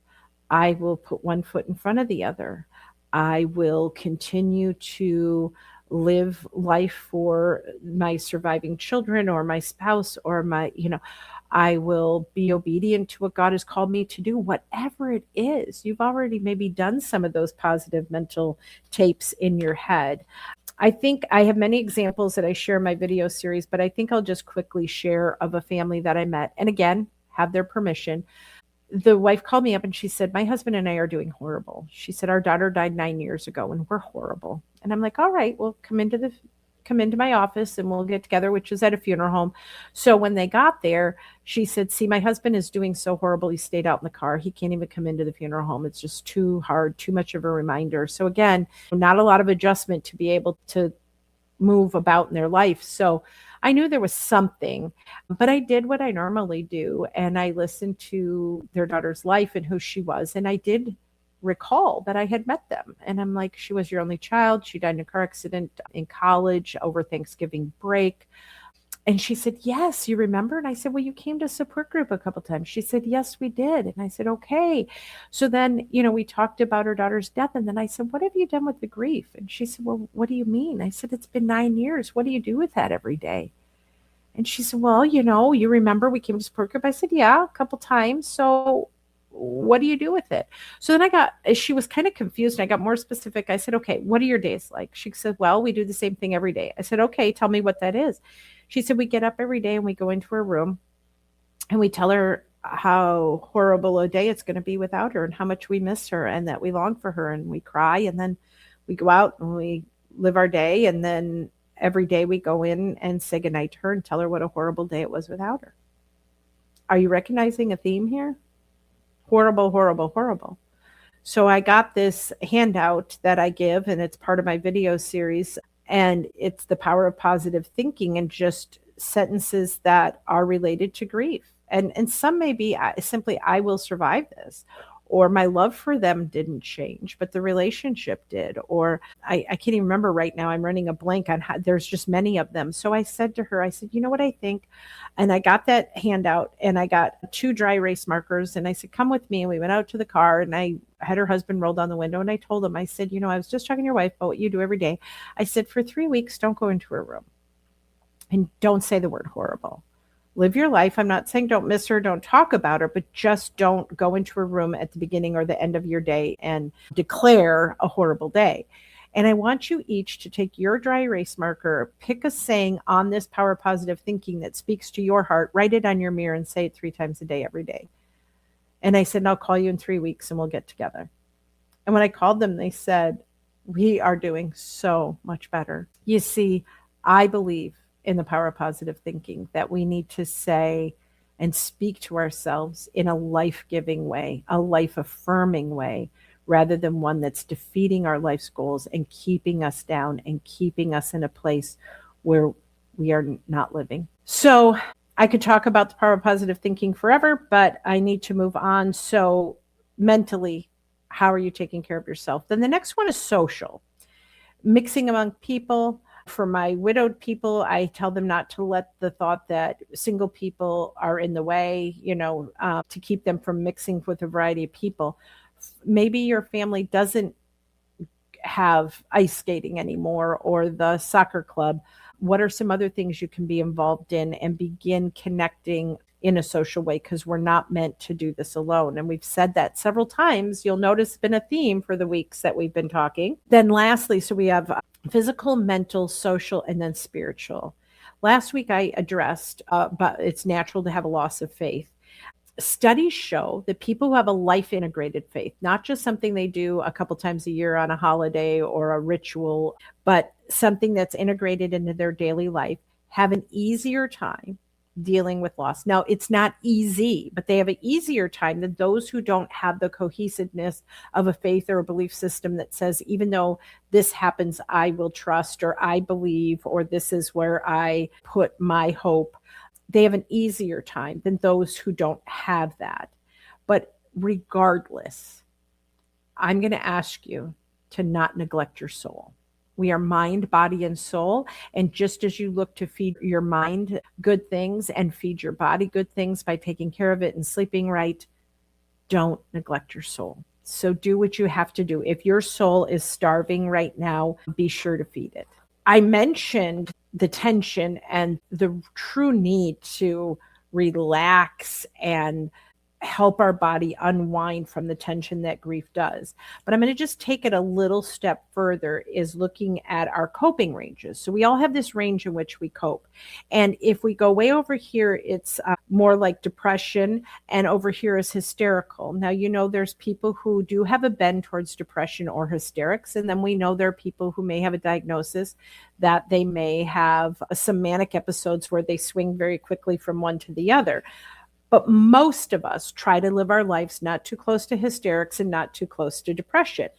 I will put one foot in front of the other. I will continue to live life for my surviving children or my spouse or I will be obedient to what God has called me to do, whatever it is. You've already maybe done some of those positive mental tapes in your head. I think I have many examples that I share in my video series, but I think I'll just quickly share of a family that I met. And again, have their permission. The wife called me up and she said, my husband and I are doing horrible. She said, our daughter died 9 years ago and we're horrible. And I'm like, all right, well, come into my office and we'll get together, which is at a funeral home. So when they got there, she said, see, my husband is doing so horrible. He stayed out in the car. He can't even come into the funeral home. It's just too hard, too much of a reminder. So again, not a lot of adjustment to be able to move about in their life. So I knew there was something, but I did what I normally do. And I listened to their daughter's life and who she was. And I did recall that I had met them. And I'm like, she was your only child. She died in a car accident in college over Thanksgiving break. And she said, yes, you remember? And I said, well, you came to support group a couple times. She said, yes, we did. And I said, okay. So then, we talked about her daughter's death. And then I said, what have you done with the grief? And she said, well, what do you mean? I said, it's been 9 years. What do you do with that every day? And she said, well, you remember we came to support group? I said, yeah, a couple times. So what do you do with it? So then she was kind of confused. And I got more specific. I said, okay, what are your days like? She said, well, we do the same thing every day. I said, okay, tell me what that is. She said, we get up every day and we go into her room and we tell her how horrible a day it's going to be without her and how much we miss her and that we long for her, and we cry, and then we go out and we live our day, and then every day we go in and say goodnight to her and tell her what a horrible day it was without her. Are you recognizing a theme here? Horrible, horrible, horrible. So I got this handout that I give, and it's part of my video series, and it's the power of positive thinking and just sentences that are related to grief. And some may be simply, I will survive this, or my love for them didn't change, but the relationship did, or I can't even remember right now. I'm running a blank on how, there's just many of them. So I said to her, I said, you know what I think? And I got that handout and I got 2 dry erase markers, and I said, come with me. And we went out to the car, and I had her husband roll down the window, and I told him, I said, I was just talking to your wife about what you do every day. I said, for 3 weeks, don't go into her room and don't say the word horrible. Live your life. I'm not saying don't miss her, don't talk about her, but just don't go into her room at the beginning or the end of your day and declare a horrible day. And I want you each to take your dry erase marker, pick a saying on this power of positive thinking that speaks to your heart, write it on your mirror, and say it 3 times a day, every day. And I said, I'll call you in 3 weeks and we'll get together. And when I called them, they said, we are doing so much better. You see, I believe in the power of positive thinking, that we need to say and speak to ourselves in a life-giving way, a life-affirming way, rather than one that's defeating our life's goals and keeping us down and keeping us in a place where we are not living. So I could talk about the power of positive thinking forever, but I need to move on. So mentally, how are you taking care of yourself? Then the next one is social. Mixing among people. For my widowed people, I tell them not to let the thought that single people are in the way, to keep them from mixing with a variety of people. Maybe your family doesn't have ice skating anymore or the soccer club. What are some other things you can be involved in and begin connecting in a social way? Because we're not meant to do this alone. And we've said that several times. You'll notice it's been a theme for the weeks that we've been talking. Then lastly, so we have physical, mental, social, and then spiritual. Last week I addressed, but it's natural to have a loss of faith. Studies show that people who have a life integrated faith, not just something they do a couple times a year on a holiday or a ritual, but something that's integrated into their daily life, have an easier time dealing with loss. Now, it's not easy, but they have an easier time than those who don't have the cohesiveness of a faith or a belief system that says, even though this happens, I will trust, or I believe, or this is where I put my hope. They have an easier time than those who don't have that. But regardless, I'm going to ask you to not neglect your soul. We are mind, body, and soul. And just as you look to feed your mind good things and feed your body good things by taking care of it and sleeping right, don't neglect your soul. So do what you have to do. If your soul is starving right now, be sure to feed it. I mentioned the tension and the true need to relax and help our body unwind from the tension that grief does. But I'm going to just take it a little step further, is looking at our coping ranges. So we all have this range in which we cope. And if we go way over here, it's more like depression, and over here is hysterical. Now, there's people who do have a bend towards depression or hysterics. And then we know there are people who may have a diagnosis that they may have some manic episodes where they swing very quickly from one to the other. But most of us try to live our lives not too close to hysterics and not too close to depression.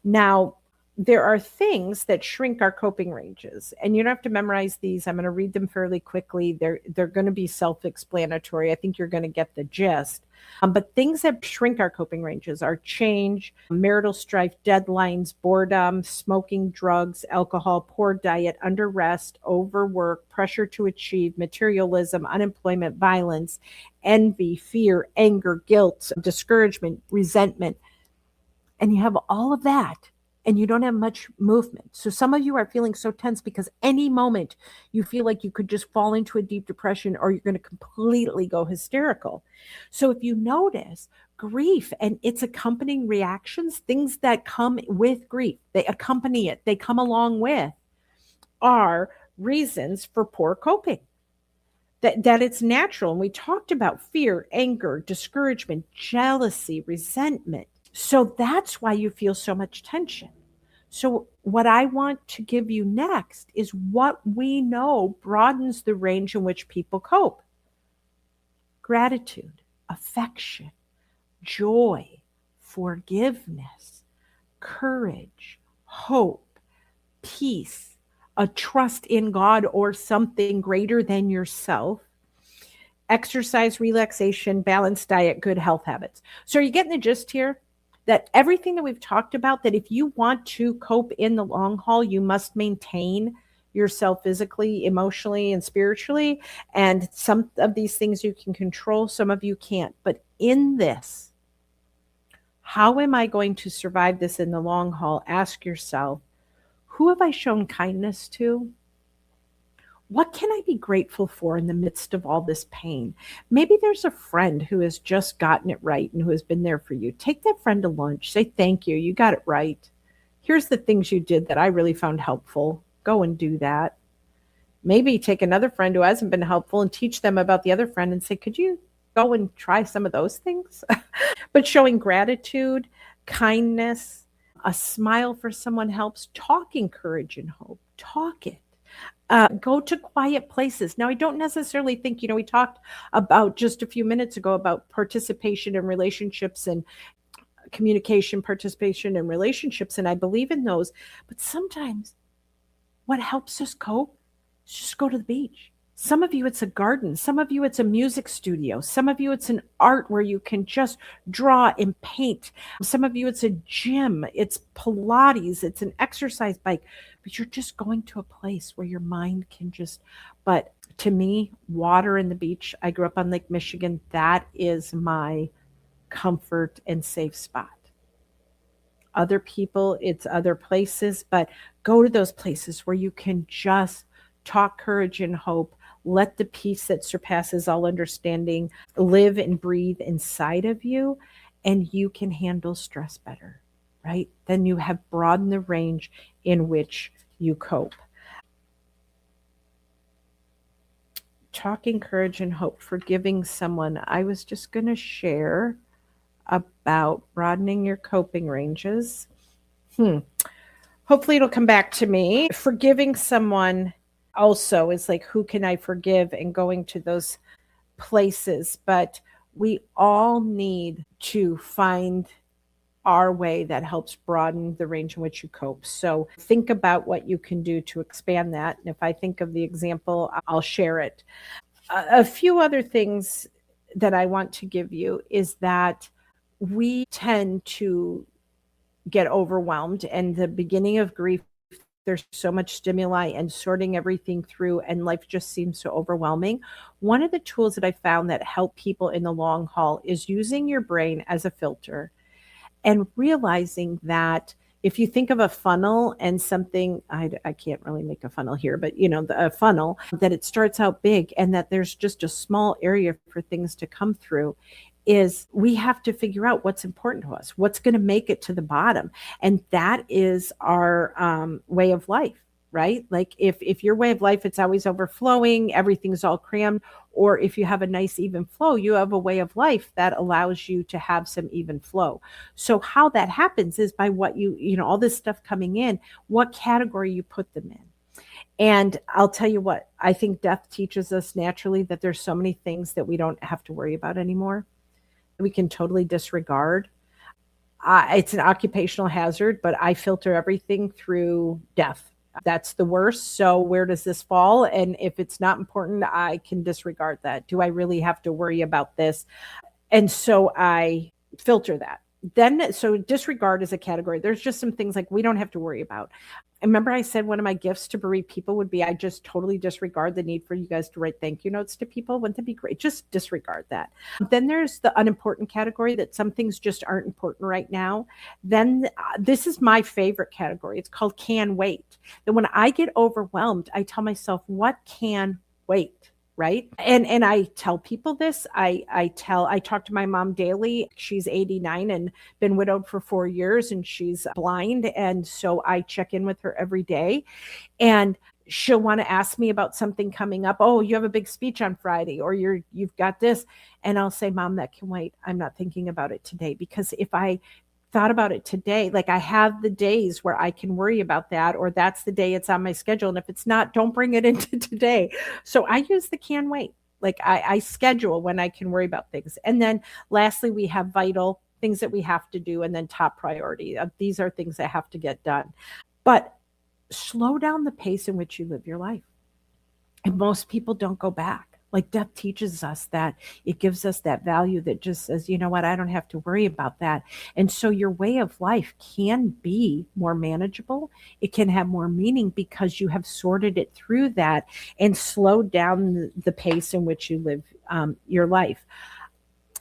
Now, there are things that shrink our coping ranges, and you don't have to memorize these. I'm going to read them fairly quickly. They're going to be self-explanatory. I think you're going to get the gist. But things that shrink our coping ranges are change, marital strife, deadlines, boredom, smoking, drugs, alcohol, poor diet, under rest, overwork, pressure to achieve, materialism, unemployment, violence, envy, fear, anger, guilt, discouragement, resentment. And you have all of that, and you don't have much movement. So some of you are feeling so tense because any moment you feel like you could just fall into a deep depression, or you're going to completely go hysterical. So if you notice, grief and its accompanying reactions, things that come with grief, they accompany it, they come along with, are reasons for poor coping. that it's natural. And we talked about fear, anger, discouragement, jealousy, resentment. So that's why you feel so much tension. So what I want to give you next is what we know broadens the range in which people cope. Gratitude, affection, joy, forgiveness, courage, hope, peace, a trust in God or something greater than yourself, exercise, relaxation, balanced diet, good health habits. So are you getting the gist here? That everything that we've talked about, that if you want to cope in the long haul, you must maintain yourself physically, emotionally, and spiritually. And some of these things you can control, some of you can't. But in this, how am I going to survive this in the long haul? Ask yourself, who have I shown kindness to? What can I be grateful for in the midst of all this pain? Maybe there's a friend who has just gotten it right and who has been there for you. Take that friend to lunch. Say, thank you. You got it right. Here's the things you did that I really found helpful. Go and do that. Maybe take another friend who hasn't been helpful and teach them about the other friend and say, could you go and try some of those things? But showing gratitude, kindness, a smile for someone helps. Talk encourage and hope. Talk it. Go to quiet places. Now, I don't necessarily think, we talked about just a few minutes ago about participation in relationships and communication, participation in relationships, and I believe in those. But sometimes what helps us cope is just go to the beach. Some of you, it's a garden. Some of you, it's a music studio. Some of you, it's an art where you can just draw and paint. Some of you, it's a gym. It's Pilates. It's an exercise bike. But you're just going to a place where your mind can just, but to me, water and the beach, I grew up on Lake Michigan. That is my comfort and safe spot. Other people, it's other places, but go to those places where you can just talk courage and hope. Let the peace that surpasses all understanding live and breathe inside of you, and you can handle stress better, right? Then you have broadened the range in which you cope. Talking courage and hope, forgiving someone. I was just going to share about broadening your coping ranges. Hopefully it'll come back to me. Forgiving someone also is like, who can I forgive, and going to those places. But we all need to find our way that helps broaden the range in which you cope. So think about what you can do to expand that. And if I think of the example, I'll share it. A few other things that I want to give you is that we tend to get overwhelmed, and the beginning of grief, there's so much stimuli and sorting everything through, and life just seems so overwhelming. One of the tools that I found that help people in the long haul is using your brain as a filter and realizing that if you think of a funnel and something, I can't really make a funnel here, but a funnel, that it starts out big and that there's just a small area for things to come through, is we have to figure out what's important to us, what's going to make it to the bottom. And that is our way of life, right? Like if your way of life, it's always overflowing, everything's all crammed, or if you have a nice even flow, you have a way of life that allows you to have some even flow. So how that happens is by what all this stuff coming in, what category you put them in. And I'll tell you what, I think death teaches us naturally that there's so many things that we don't have to worry about anymore. We can totally disregard. It's an occupational hazard, but I filter everything through death. That's the worst. So where does this fall? And if it's not important, I can disregard that. Do I really have to worry about this? And so I filter that. Then, so disregard is a category. There's just some things like we don't have to worry about. I remember I said one of my gifts to bereaved people would be, I just totally disregard the need for you guys to write thank you notes to people. Wouldn't that be great? Just disregard that. Then there's the unimportant category, that some things just aren't important right now. Then this is my favorite category. It's called can wait. Then when I get overwhelmed, I tell myself, what can wait? Right. And I tell people this, I talk to my mom daily. She's 89 and been widowed for 4 years, and she's blind. And so I check in with her every day. And she'll want to ask me about something coming up. Oh, you have a big speech on Friday, or you've got this. And I'll say, Mom, that can wait. I'm not thinking about it today. Because if I thought about it today, like I have the days where I can worry about that, or that's the day it's on my schedule. And if it's not, don't bring it into today. So I use the can wait. Like I schedule when I can worry about things. And then lastly, we have vital things that we have to do. And then top priority. These are things that have to get done. But slow down the pace in which you live your life. And most people don't go back. Like death teaches us that. It gives us that value that just says, you know what, I don't have to worry about that. And so your way of life can be more manageable. It can have more meaning because you have sorted it through that and slowed down the pace in which you live your life.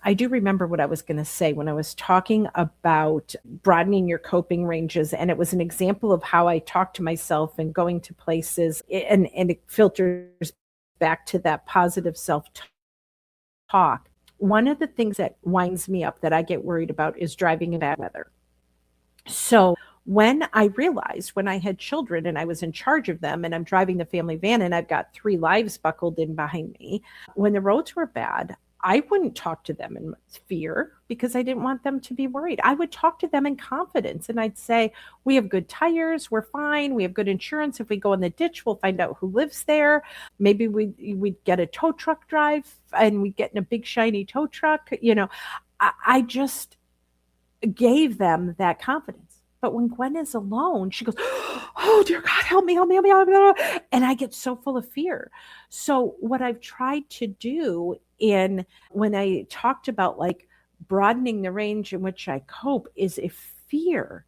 I do remember what I was going to say when I was talking about broadening your coping ranges. And it was an example of how I talk to myself and going to places, and it filters back to that positive self-talk. One of the things that winds me up that I get worried about is driving in bad weather. So when I realized when I had children and I was in charge of them and I'm driving the family van and I've got 3 lives buckled in behind me, when the roads were bad, I wouldn't talk to them in fear because I didn't want them to be worried. I would talk to them in confidence and I'd say, we have good tires, we're fine, we have good insurance. If we go in the ditch, we'll find out who lives there. Maybe we'd get a tow truck drive and we'd get in a big shiny tow truck. You know, I just gave them that confidence. But when Gwen is alone, she goes, oh, dear God, help me, help me, help me, help me. And I get so full of fear. So what I've tried to do when I talked about like broadening the range in which I cope is a fear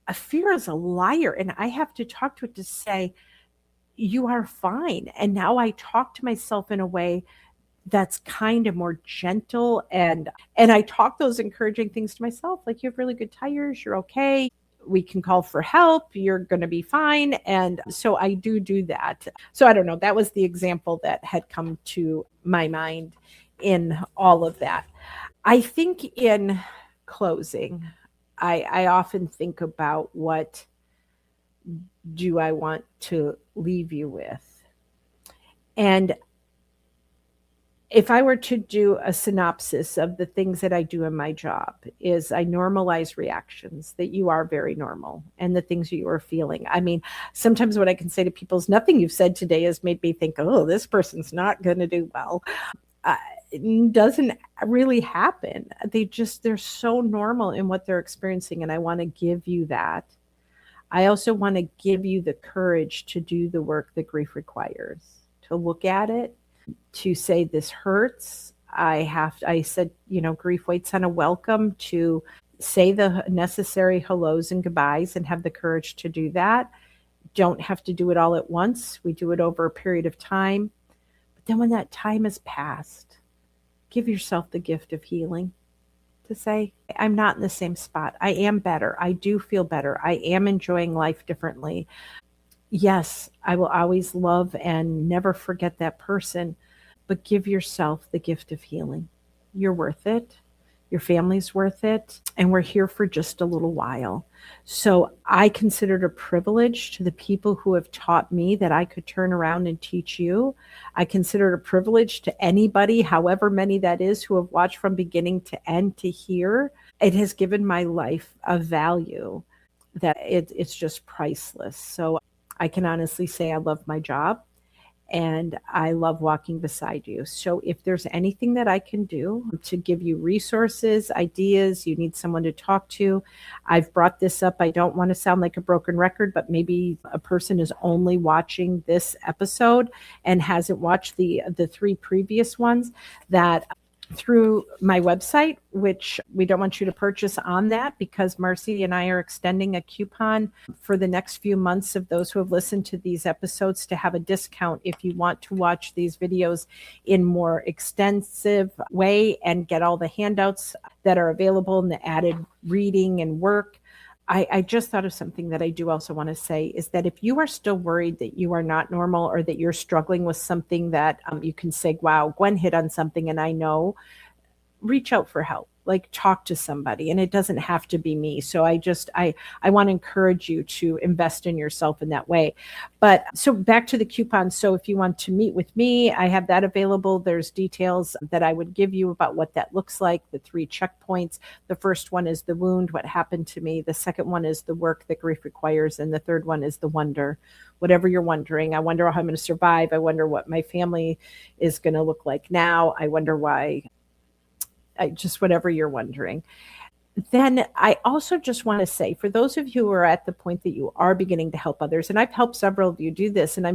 is a liar. And I have to talk to it to say, you are fine. And now I talk to myself in a way that's kind of more gentle. And I talk those encouraging things to myself. Like, you have really good tires. You're okay. We can call for help. You're going to be fine. And so I do that. So I don't know. That was the example that had come to my mind in all of that. I think in closing, I often think about what do I want to leave you with? And if I were to do a synopsis of the things that I do in my job, is I normalize reactions, that you are very normal, and the things you are feeling. I mean, sometimes what I can say to people is, nothing you've said today has made me think, oh, this person's not going to do well. It doesn't really happen. They're so normal in what they're experiencing. And I want to give you that. I also want to give you the courage to do the work that grief requires, to look at it, to say, this hurts. I said, grief waits on a welcome, to say the necessary hellos and goodbyes and have the courage to do that. Don't have to do it all at once. We do it over a period of time. But then when that time has passed, give yourself the gift of healing, to say, I'm not in the same spot. I am better. I do feel better. I am enjoying life differently. Yes, I will always love and never forget that person, but give yourself the gift of healing. You're worth it. Your family's worth it. And we're here for just a little while. So I consider it a privilege to the people who have taught me that I could turn around and teach you. I consider it a privilege to anybody, however many that is, who have watched from beginning to end to hear. It has given my life a value that it's just priceless. So I can honestly say I love my job and I love walking beside you. So if there's anything that I can do to give you resources, ideas, you need someone to talk to, I've brought this up. I don't want to sound like a broken record, but maybe a person is only watching this episode and hasn't watched the 3 previous ones, that through my website, which we don't want you to purchase on that because Marcy and I are extending a coupon for the next few months of those who have listened to these episodes to have a discount if you want to watch these videos in more extensive way and get all the handouts that are available and the added reading and work. I just thought of something that I do also want to say, is that if you are still worried that you are not normal or that you're struggling with something that you can say, wow, Gwen hit on something and I know, reach out for help. like talk to somebody, and it doesn't have to be me. So I want to encourage you to invest in yourself in that way. But so back to the coupons. So if you want to meet with me, I have that available. There's details that I would give you about what that looks like, the 3 checkpoints. The first one is the wound, what happened to me. The second one is the work that grief requires. And the third one is the wonder. Whatever you're wondering, I wonder how I'm going to survive. I wonder what my family is going to look like now. I wonder why, just whatever you're wondering. Then I also just want to say, for those of you who are at the point that you are beginning to help others, and I've helped several of you do this, and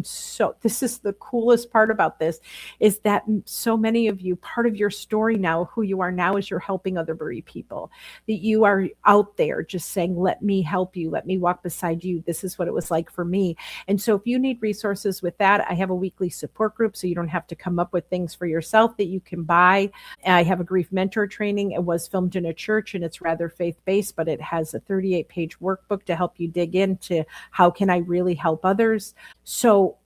this is the coolest part about this, is that so many of you, part of your story now, who you are now, is you're helping other bereaved people, that you are out there just saying, let me help you, let me walk beside you. This is what it was like for me. And so if you need resources with that, I have a weekly support group, so you don't have to come up with things for yourself that you can buy. I have a grief mentor training. It was filmed in a church, and it's rather faith-based, but it has a 38-page workbook to help you dig into how can I really help others. So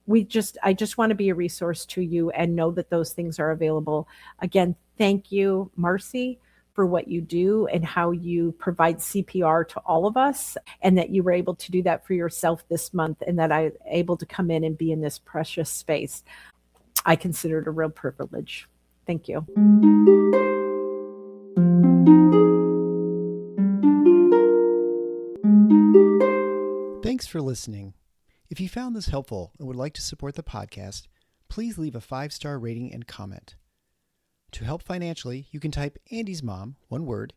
I just want to be a resource to you and know that those things are available. Again, thank you, Marcy, for what you do and how you provide CPR to all of us, and that you were able to do that for yourself this month, and that I'm able to come in and be in this precious space. I consider it a real privilege. Thank you. Thanks for listening. If you found this helpful and would like to support the podcast, please leave a 5-star rating and comment. To help financially, you can type Andy's Mom, one word,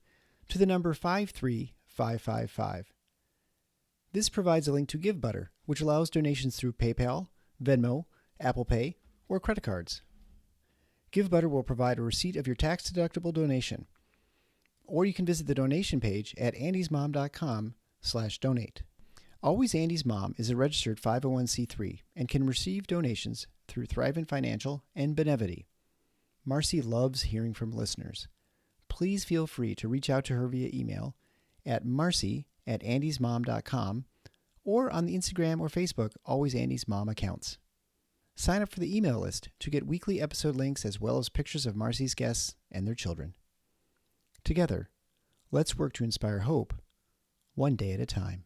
to the number 53555. This provides a link to GiveButter, which allows donations through PayPal, Venmo, Apple Pay, or credit cards. GiveButter will provide a receipt of your tax-deductible donation, or you can visit the donation page at andysmom.com/donate. Always Andy's Mom is a registered 501c3 and can receive donations through Thrivent Financial and Benevity. Marcy loves hearing from listeners. Please feel free to reach out to her via email at marcy@andysmom.com or on the Instagram or Facebook Always Andy's Mom accounts. Sign up for the email list to get weekly episode links as well as pictures of Marcy's guests and their children. Together, let's work to inspire hope, one day at a time.